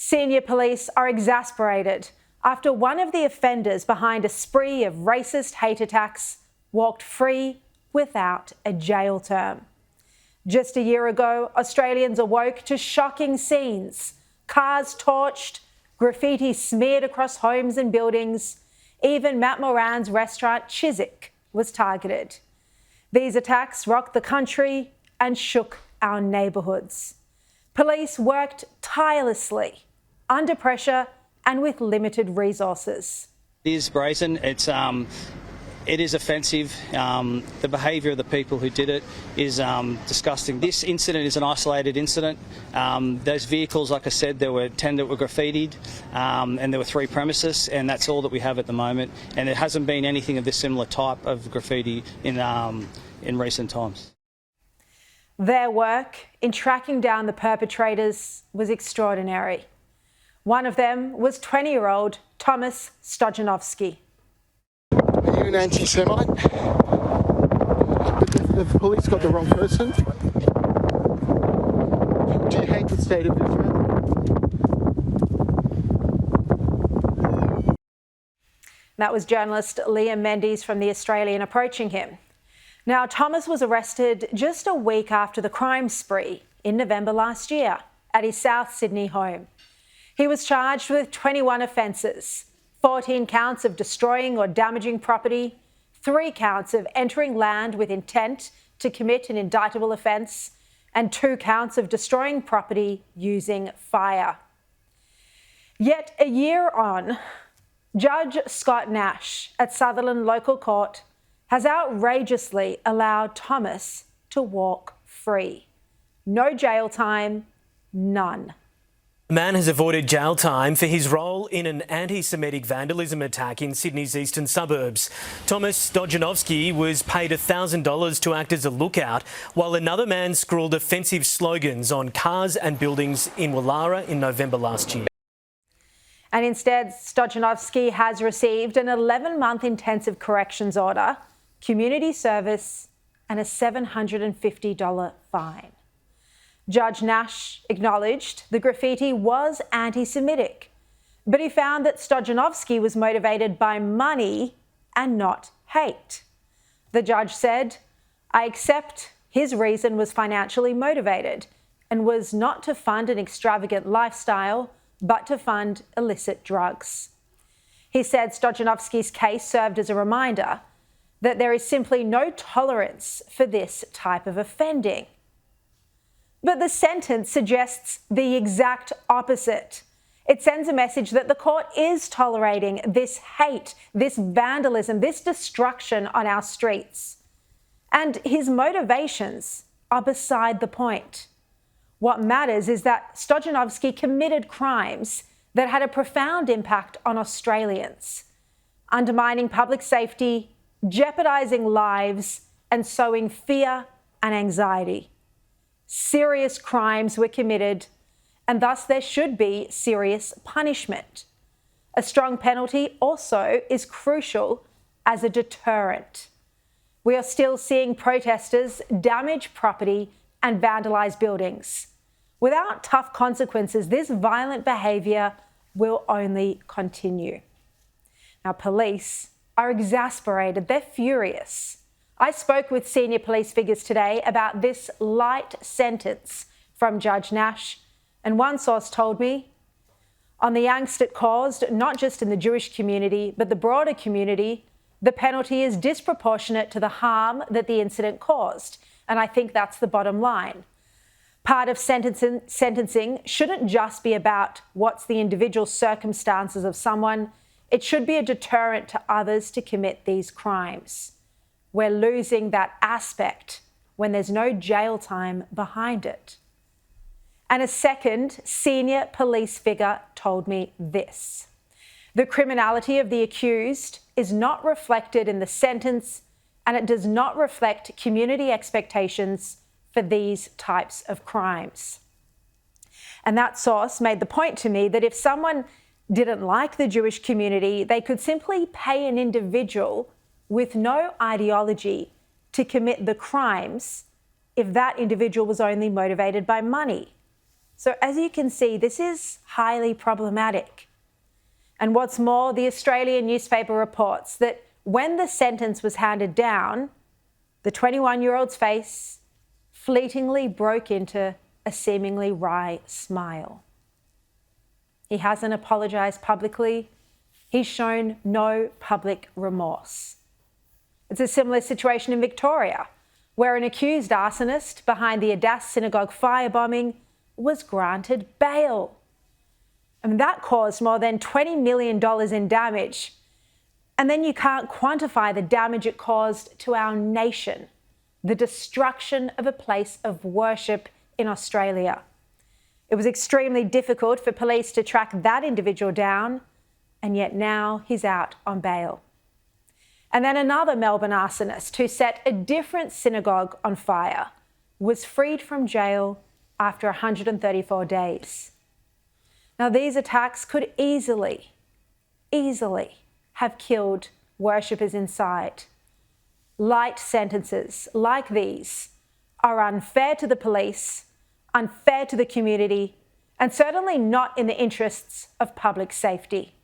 Senior police are exasperated after one of the offenders behind a spree of racist hate attacks walked free without a jail term. Just a year ago, Australians awoke to shocking scenes: cars torched, graffiti smeared across homes and buildings. Even Matt Moran's restaurant Chiswick was targeted. These attacks rocked the country and shook our neighbourhoods. Police worked tirelessly, under pressure and with limited resources. It is brazen. It is offensive. The behaviour of the people who did it is disgusting. This incident is an isolated incident. Those vehicles, like I said, there were 10 that were graffitied, and there were 3 premises, and that's all that we have at the moment. And there hasn't been anything of this similar type of graffiti in recent times. Their work in tracking down the perpetrators was extraordinary. One of them was 20-year-old Thomas Stojanovski. Are you an anti-Semite? The police got the wrong person. Do you hate the state of Israel? That was journalist Liam Mendes from The Australian approaching him. Now, Thomas was arrested just a week after the crime spree in November last year at his South Sydney home. He was charged with 21 offences, 14 counts of destroying or damaging property, 3 counts of entering land with intent to commit an indictable offence, and 2 counts of destroying property using fire. Yet a year on, Judge Scott Nash at Sutherland Local Court has outrageously allowed Thomas to walk free. No jail time, none. The man has avoided jail time for his role in an anti-Semitic vandalism attack in Sydney's eastern suburbs. Thomas Stojanovski was paid $1,000 to act as a lookout, while another man scrawled offensive slogans on cars and buildings in Wallara in November last year. And instead, Stojanovski has received an 11-month intensive corrections order, community service and a $750 fine. Judge Nash acknowledged the graffiti was anti-Semitic, but he found that Stojanovski was motivated by money and not hate. The judge said, "I accept his reason was financially motivated and was not to fund an extravagant lifestyle, but to fund illicit drugs." He said Stojanovski's case served as a reminder that there is simply no tolerance for this type of offending. But the sentence suggests the exact opposite. It sends a message that the court is tolerating this hate, this vandalism, this destruction on our streets. And his motivations are beside the point. What matters is that Stojanovski committed crimes that had a profound impact on Australians, undermining public safety, jeopardising lives, and sowing fear and anxiety. Serious crimes were committed, and thus there should be serious punishment. A strong penalty also is crucial as a deterrent. We are still seeing protesters damage property and vandalise buildings. Without tough consequences, this violent behaviour will only continue. Now, police are exasperated. They're furious. I spoke with senior police figures today about this light sentence from Judge Nash, and one source told me, on the angst it caused, not just in the Jewish community, but the broader community, the penalty is disproportionate to the harm that the incident caused. And I think that's the bottom line. Part of sentencing shouldn't just be about what's the individual circumstances of someone. It should be a deterrent to others to commit these crimes. We're losing that aspect when there's no jail time behind it. And a second senior police figure told me this: the criminality of the accused is not reflected in the sentence, and it does not reflect community expectations for these types of crimes. And that source made the point to me that if someone didn't like the Jewish community, they could simply pay an individual with no ideology to commit the crimes if that individual was only motivated by money. So as you can see, this is highly problematic. And what's more, the Australian newspaper reports that when the sentence was handed down, the 21-year-old's face fleetingly broke into a seemingly wry smile. He hasn't apologised publicly. He's shown no public remorse. It's a similar situation in Victoria, where an accused arsonist behind the Adas synagogue firebombing was granted bail. And that caused more than $20 million in damage. And then you can't quantify the damage it caused to our nation, the destruction of a place of worship in Australia. It was extremely difficult for police to track that individual down, and yet now he's out on bail. And then another Melbourne arsonist who set a different synagogue on fire was freed from jail after 134 days. Now, these attacks could easily have killed worshippers inside. Light sentences like these are unfair to the police, unfair to the community, and certainly not in the interests of public safety.